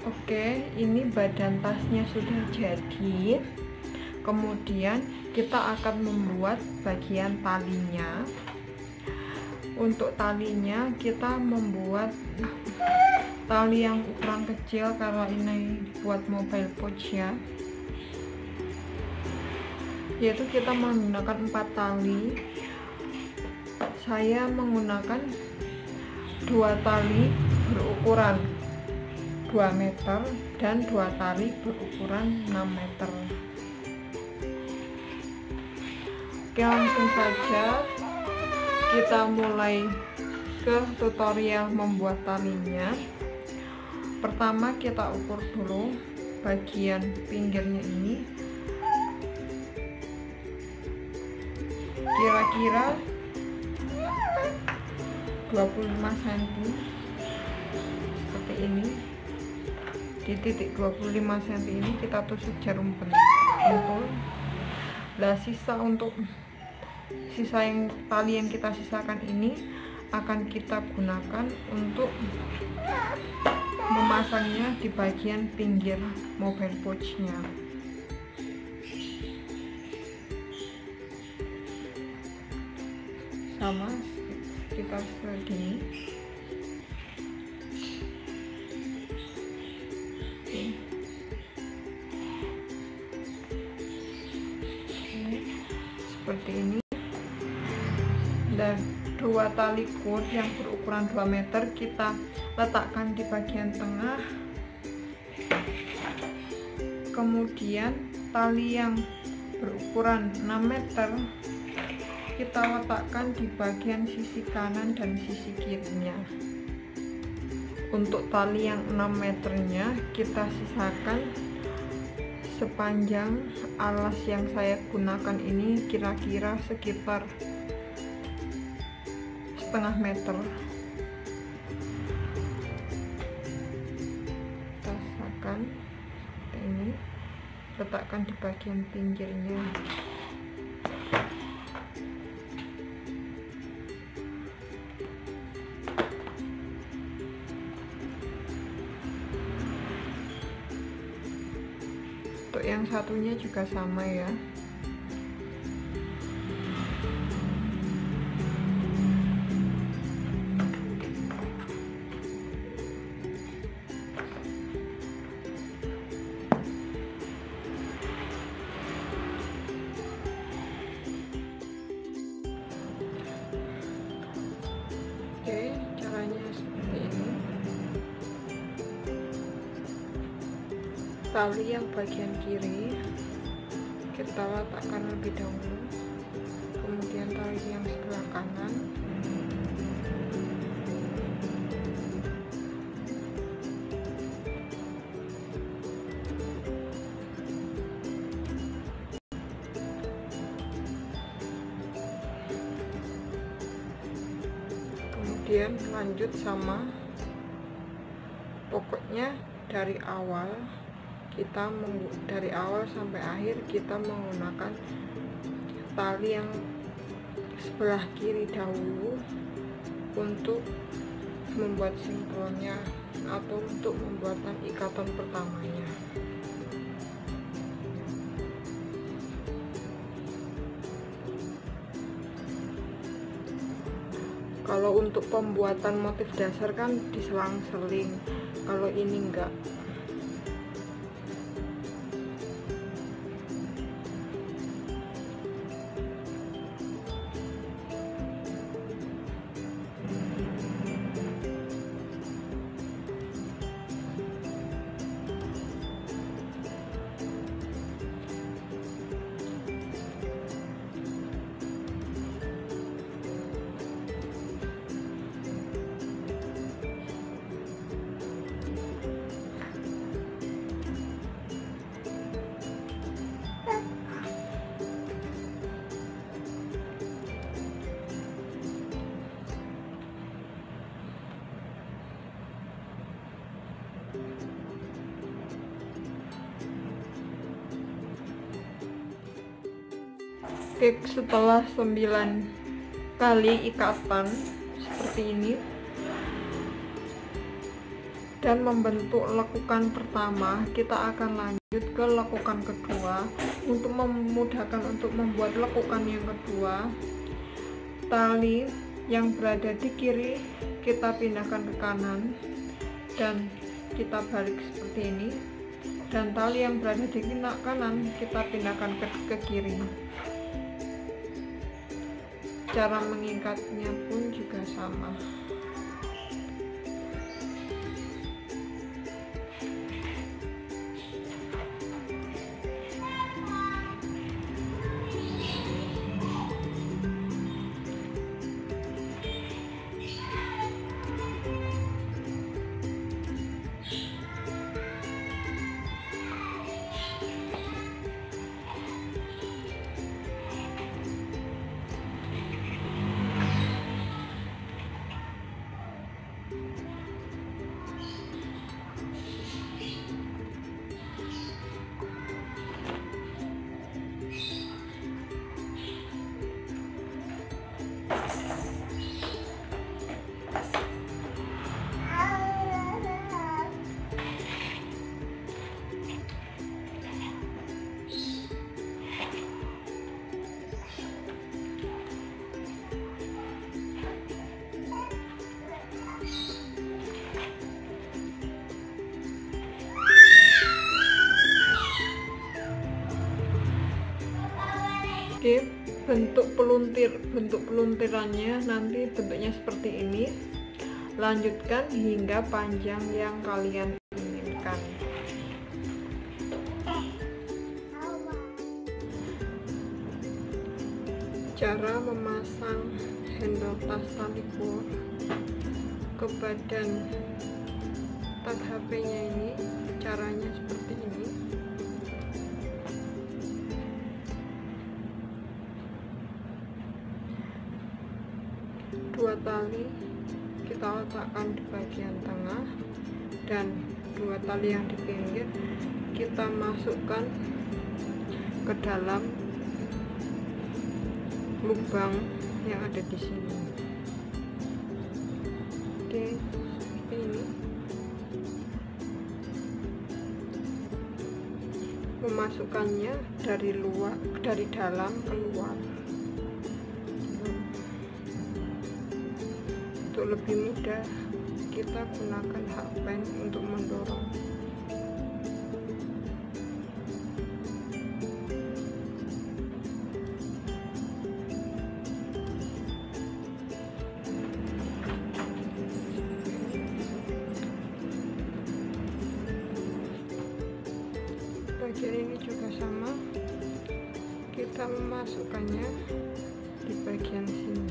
Oke, ini badan tasnya sudah jadi. Kemudian kita akan membuat bagian talinya. Untuk talinya kita membuat tali yang ukuran kecil karena ini buat mobile pouch ya, yaitu kita menggunakan 4 tali. Saya menggunakan 2 tali berukuran 2 meter dan 2 tali berukuran 6 meter. Oke, langsung saja kita mulai ke tutorial membuat talinya. Pertama kita ukur dulu bagian pinggirnya ini, kira-kira 25 cm seperti ini. Di titik 25 cm ini kita tusuk jarum pentul. Nah, sisa yang tali yang kita sisakan ini akan kita gunakan untuk memasangnya di bagian pinggir mobile pouch-nya. Sama sekitar segini. Seperti ini. Dan 2 tali cord yang berukuran 2 meter kita letakkan di bagian tengah. Kemudian tali yang berukuran 6 meter kita letakkan di bagian sisi kanan dan sisi kirinya. Untuk tali yang 6 meternya kita sisakan sepanjang alas yang saya gunakan ini kira-kira sekitar setengah meter. Kita sisakan seperti ini, letakkan di bagian pinggirnya. Untuk yang satunya juga sama ya. Oke, caranya seperti ini. Tali yang bagian kiri kita letakkan lebih dahulu, kemudian tali yang sebelah kanan, kemudian lanjut sama. Pokoknya dari awal sampai akhir kita menggunakan tali yang sebelah kiri dahulu untuk membuat simpulnya atau untuk membuatan ikatan pertamanya. Kalau untuk pembuatan motif dasar kan diselang-seling, kalau ini enggak. Oke, setelah 9 kali ikatan seperti ini, dan membentuk lekukan pertama, kita akan lanjut ke lekukan kedua. Untuk memudahkan untuk membuat lekukan yang kedua, tali yang berada di kiri kita pindahkan ke kanan dan kita balik seperti ini, dan tali yang berada di kanan kita pindahkan ke kiri. Cara mengikatnya pun juga sama. Oke, bentuk peluntirannya nanti bentuknya seperti ini. Lanjutkan hingga panjang yang kalian inginkan. Cara memasang handle tas tali cord ke badan tas HP-nya ini, caranya seperti ini. Dua tali kita letakkan di bagian tengah dan dua tali yang di pinggir kita masukkan ke dalam lubang yang ada di sini. Oke, seperti ini. Memasukkannya dari dalam keluar. Untuk lebih mudah, kita gunakan hakpen untuk mendorong. Bagian ini juga sama, kita memasukkannya di bagian sini.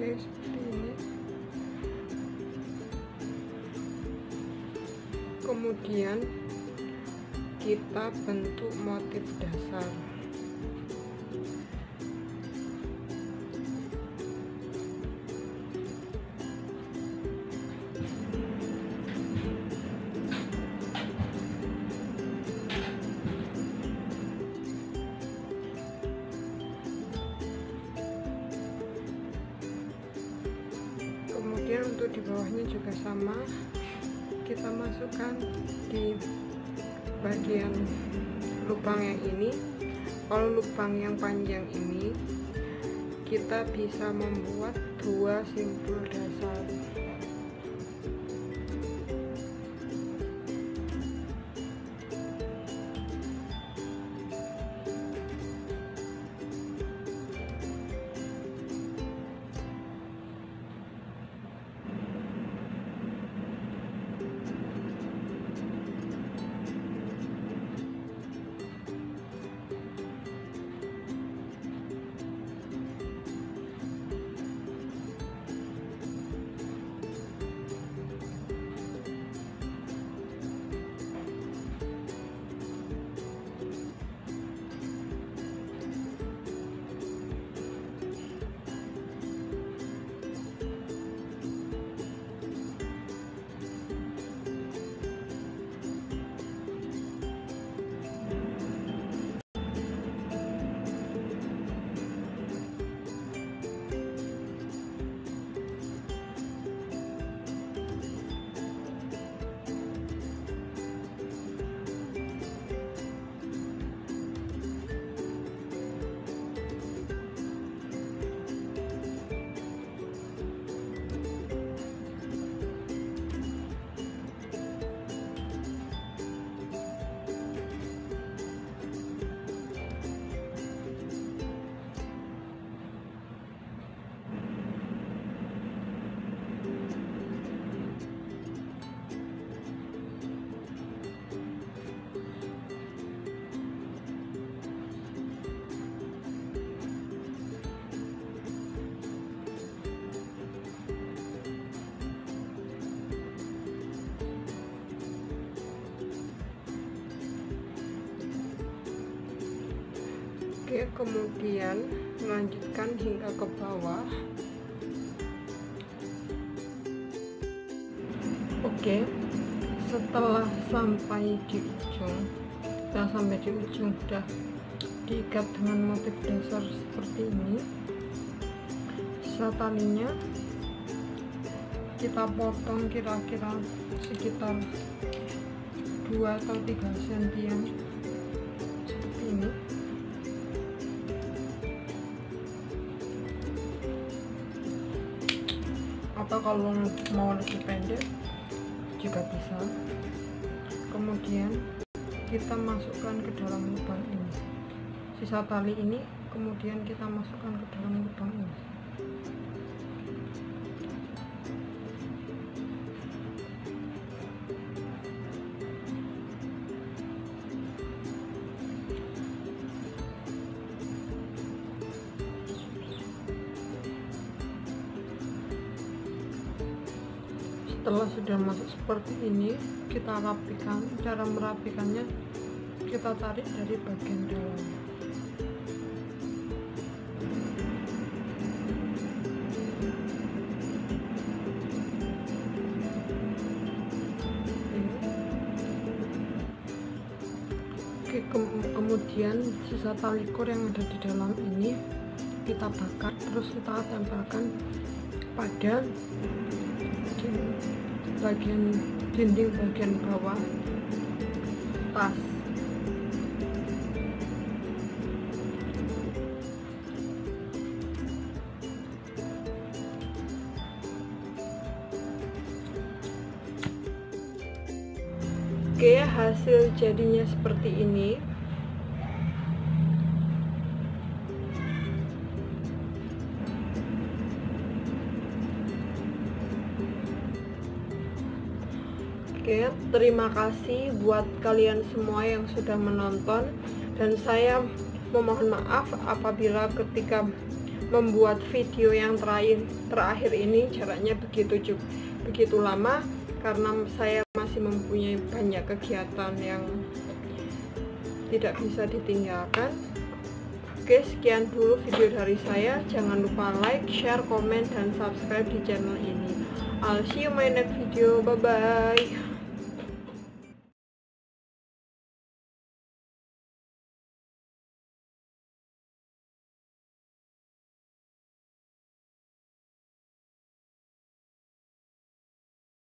Seperti ini. Kemudian kita bentuk motif dasar. Kemudian untuk di bawahnya juga sama, kita masukkan di bagian lubang yang ini. Kalau lubang yang panjang ini kita bisa membuat dua simpul dasar. Oke, kemudian melanjutkan hingga ke bawah. Oke, setelah sampai di ujung, sudah diikat dengan motif dasar seperti ini. Sisa talinya kita potong kira-kira sekitar 2 atau 3 sentian seperti ini. Atau kalau mau lebih pendek juga bisa. Kemudian kita masukkan ke dalam lubang ini. Sisa tali ini kemudian kita masukkan ke dalam lubang ini. Setelah sudah masuk seperti ini, kita rapikan. Cara merapikannya, kita tarik dari bagian dalam. Oke, kemudian sisa tali kor yang ada di dalam ini kita bakar, terus kita tempelkan pada bagian dinding bagian bawah tas. Oke, hasil jadinya seperti ini. Oke, terima kasih buat kalian semua yang sudah menonton, dan saya memohon maaf apabila ketika membuat video yang terakhir ini jaraknya begitu lama, karena saya masih mempunyai banyak kegiatan yang tidak bisa ditinggalkan. Oke, sekian dulu video dari saya. Jangan lupa like, share, komen, dan subscribe di channel ini. I'll see you in my next video. Bye bye.